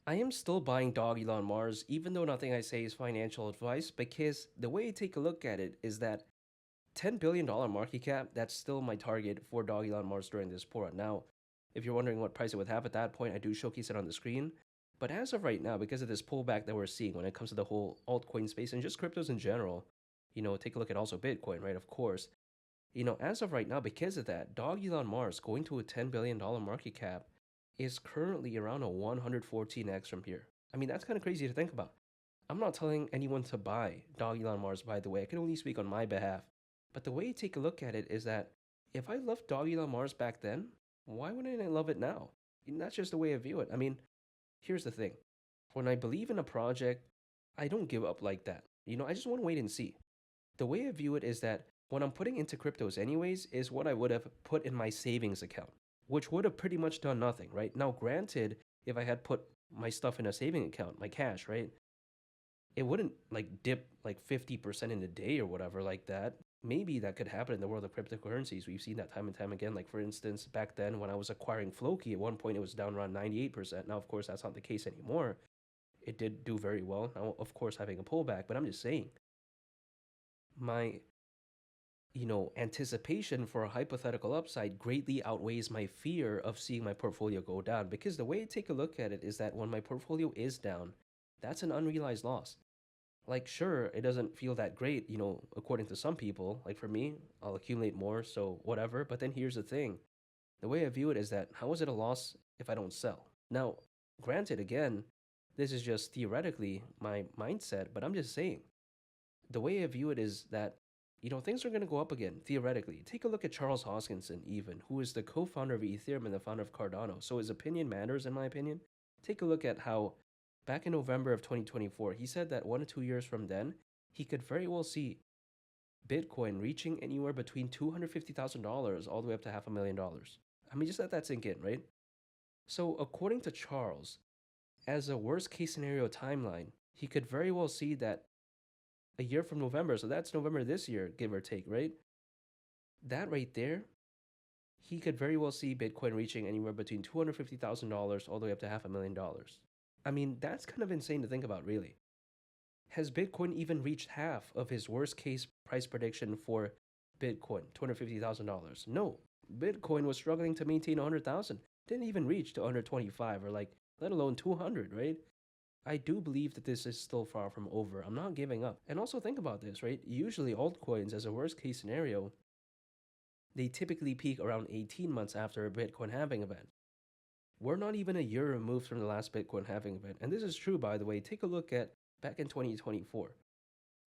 I am still buying Dogelon Mars, even though nothing I say is financial advice, because the way I take a look at it is that $10 billion market cap, that's still my target for Dogelon Mars during this pour. Now, if you're wondering what price it would have at that point, I do showcase it on the screen. But as of right now, because of this pullback that we're seeing when it comes to the whole altcoin space and just cryptos in general, take a look at also Bitcoin, right? Of course. As of right now, because of that, Dog Elon Mars going to a $10 billion market cap is currently around a 114x from here. I mean, that's kind of crazy to think about. I'm not telling anyone to buy Dog Elon Mars, by the way. I can only speak on my behalf. But the way you take a look at it is that if I loved Dog Elon Mars back then, why wouldn't I love it now? That's just the way I view it. I mean, here's the thing. When I believe in a project, I don't give up like that. I just want to wait and see. The way I view it is that what I'm putting into cryptos anyways is what I would have put in my savings account, which would have pretty much done nothing, right? Now, granted, if I had put my stuff in a saving account, my cash, right? It wouldn't like dip like 50% in a day or whatever like that. Maybe that could happen in the world of cryptocurrencies. We've seen that time and time again. Like, for instance, back then when I was acquiring Floki, at one point it was down around 98%. Now, of course, that's not the case anymore. It did do very well. Now, of course, having a pullback, but I'm just saying, my anticipation for a hypothetical upside greatly outweighs my fear of seeing my portfolio go down. Because the way I take a look at it is that when my portfolio is down, that's an unrealized loss. Like, sure, it doesn't feel that great, according to some people. Like, for me, I'll accumulate more, so whatever. But then here's the thing, the way I view it is that how is it a loss if I don't sell? Now, granted, again, this is just theoretically my mindset, but I'm just saying, the way I view it is that things are going to go up again theoretically. Take a look at Charles Hoskinson, even who is the co-founder of Ethereum and the founder of Cardano. So his opinion matters, in my opinion. Take a look at how back in November of 2024, he said that 1 to 2 years from then, he could very well see Bitcoin reaching anywhere between $250,000 all the way up to $500,000. I mean, just let that sink in, right? So according to Charles, as a worst case scenario timeline, he could very well see that a year from November, so that's November this year, give or take, right? That right there, he could very well see Bitcoin reaching anywhere between $250,000 all the way up to $500,000. I mean, that's kind of insane to think about, really. Has Bitcoin even reached half of his worst case price prediction for Bitcoin, $250,000? No. Bitcoin was struggling to maintain 100,000. Didn't even reach to under 25 or like, let alone 200, right? I do believe that this is still far from over. I'm not giving up. And also think about this, right? Usually altcoins, as a worst case scenario, they typically peak around 18 months after a Bitcoin halving event. We're not even a year removed from the last Bitcoin halving event. And this is true, by the way. Take a look at back in 2024.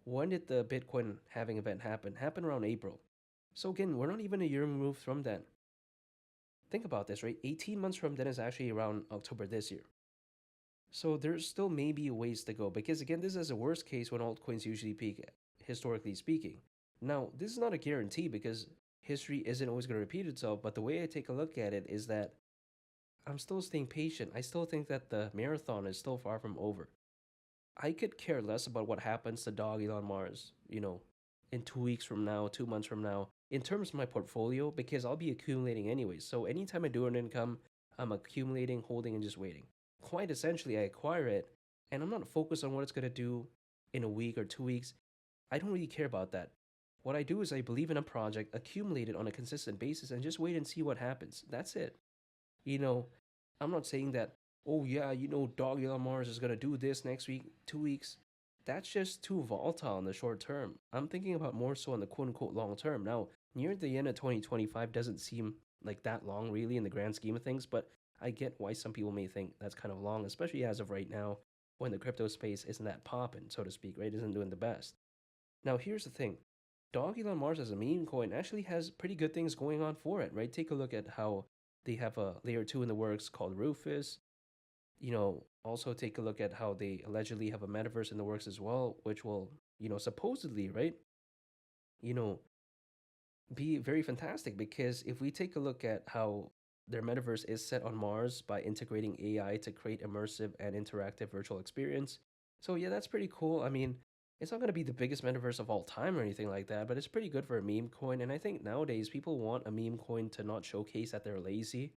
When did the Bitcoin halving event happen? Happened around April. So again, we're not even a year removed from then. Think about this, right? 18 months from then is actually around October this year. So there's still maybe a ways to go because again, this is a worst case when altcoins usually peak, historically speaking. Now, this is not a guarantee because history isn't always going to repeat itself, but the way I take a look at it is that I'm still staying patient. I still think that the marathon is still far from over. I could care less about what happens to Dog Elon Mars, in 2 weeks from now, 2 months from now, in terms of my portfolio, because I'll be accumulating anyways. So anytime I do an income, I'm accumulating, holding, and just waiting. Quite essentially, I acquire it, and I'm not focused on what it's going to do in a week or 2 weeks. I don't really care about that. What I do is I believe in a project, accumulate it on a consistent basis, and just wait and see what happens. That's it. You know, I'm not saying that, oh yeah, Dog Elon Mars is gonna do this next week, 2 weeks. That's just too volatile in the short term. I'm thinking about more so in the quote unquote long term. Now, near the end of 2025 doesn't seem like that long really in the grand scheme of things, but I get why some people may think that's kind of long, especially as of right now when the crypto space isn't that popping, so to speak, right? Isn't doing the best. Now, here's the thing. Dog Elon Mars as a meme coin actually has pretty good things going on for it, right? Take a look at how they have a layer 2 in the works called Rufus. Also take a look at how they allegedly have a metaverse in the works as well, which will, supposedly, right, you know, be very fantastic because if we take a look at how their metaverse is set on Mars by integrating AI to create immersive and interactive virtual experience. So yeah, that's pretty cool. I mean, it's not going to be the biggest metaverse of all time or anything like that, but it's pretty good for a meme coin. And I think nowadays people want a meme coin to not showcase that they're lazy.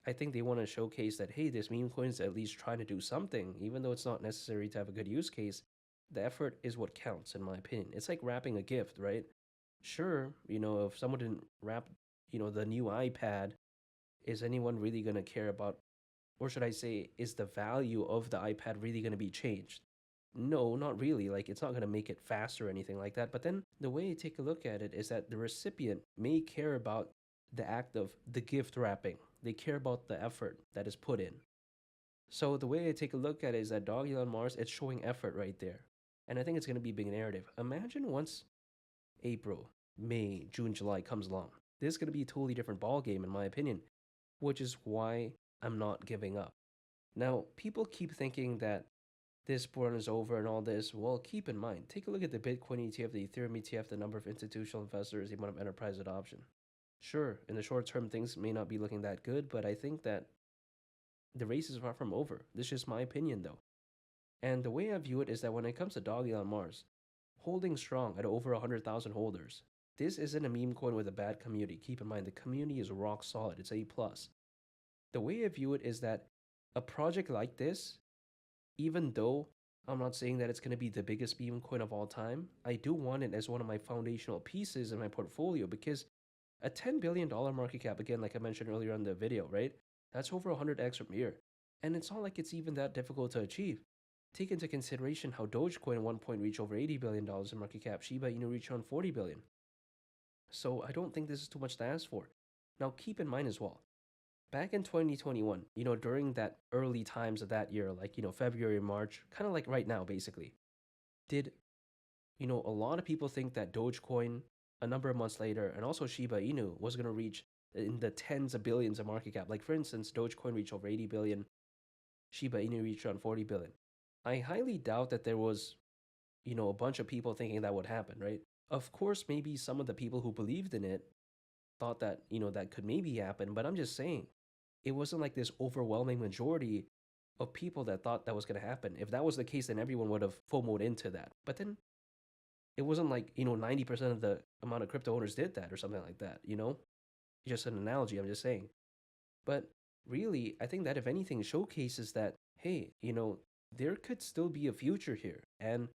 I think they want to showcase that, hey, this meme coin is at least trying to do something, even though it's not necessary to have a good use case. The effort is what counts, in my opinion. It's like wrapping a gift, right? Sure, if someone didn't wrap, the new iPad, is anyone really going to care about, or should I say, is the value of the iPad really going to be changed? No, not really. Like, it's not going to make it faster or anything like that. But then the way you take a look at it is that the recipient may care about the act of the gift wrapping, they care about the effort that is put in. So the way I take a look at it is that Doggy on Mars, it's showing effort right there. And I think it's going to be a big narrative. Imagine once April, May, June, July comes along. This is going to be a totally different ball game, in my opinion, which is why I'm not giving up. Now, people keep thinking that this run is over and all this. Well, keep in mind, take a look at the Bitcoin ETF, the Ethereum ETF, the number of institutional investors, the amount of enterprise adoption. Sure, in the short term, things may not be looking that good, but I think that the race is far from over. This is just my opinion, though. And the way I view it is that when it comes to Doggy on Mars, holding strong at over 100,000 holders, this isn't a meme coin with a bad community. Keep in mind, the community is rock solid. It's A+. The way I view it is that a project like this, even though I'm not saying that it's going to be the biggest meme coin of all time, I do want it as one of my foundational pieces in my portfolio because a $10 billion market cap, again, like I mentioned earlier on the video, right? That's over 100x from here. And it's not like it's even that difficult to achieve. Take into consideration how Dogecoin at one point reached over $80 billion in market cap, Shiba Inu reached around 40 billion. So I don't think this is too much to ask for. Now keep in mind as well, back in 2021, during that early times of that year, like, February, March, kind of like right now, basically, did, a lot of people think that Dogecoin, a number of months later, and also Shiba Inu was going to reach in the tens of billions of market cap. Like, for instance, Dogecoin reached over 80 billion, Shiba Inu reached around 40 billion. I highly doubt that there was, a bunch of people thinking that would happen, right? Of course, maybe some of the people who believed in it thought that, that could maybe happen, but I'm just saying, it wasn't like this overwhelming majority of people that thought that was going to happen. If that was the case, then everyone would have FOMOed into that. But then it wasn't like, 90% of the amount of crypto owners did that or something like that. Just an analogy, I'm just saying. But really, I think that if anything showcases that, hey, there could still be a future here. And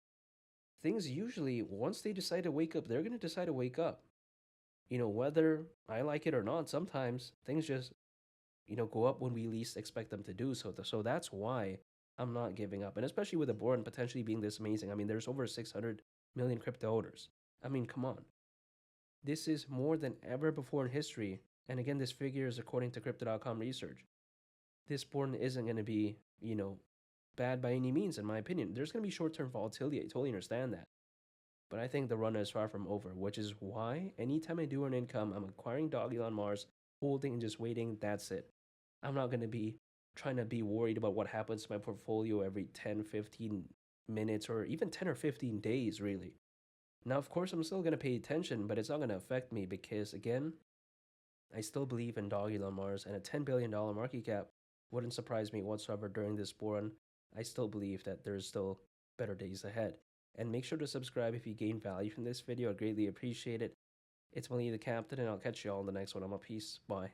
things usually, once they decide to wake up, they're going to decide to wake up. Whether I like it or not, sometimes things just go up when we least expect them to do so. So that's why I'm not giving up. And especially with the board potentially being this amazing. I mean, there's over 600 million crypto owners. I mean, come on. This is more than ever before in history. And again, this figure is according to crypto.com research. This board isn't going to be, bad by any means, in my opinion. There's going to be short term volatility. I totally understand that. But I think the run is far from over, which is why anytime I do earn income, I'm acquiring Dogelon Mars, holding and just waiting. That's it. I'm not going to be trying to be worried about what happens to my portfolio every 10, 15 minutes or even 10 or 15 days, really. Now, of course, I'm still going to pay attention, but it's not going to affect me because, again, I still believe in Dogelon Mars, and a $10 billion market cap wouldn't surprise me whatsoever during this bull run. I still believe that there's still better days ahead. And make sure to subscribe if you gain value from this video. I greatly appreciate it. It's Mali the Captain, and I'll catch you all in the next one. I'm a peace. Bye.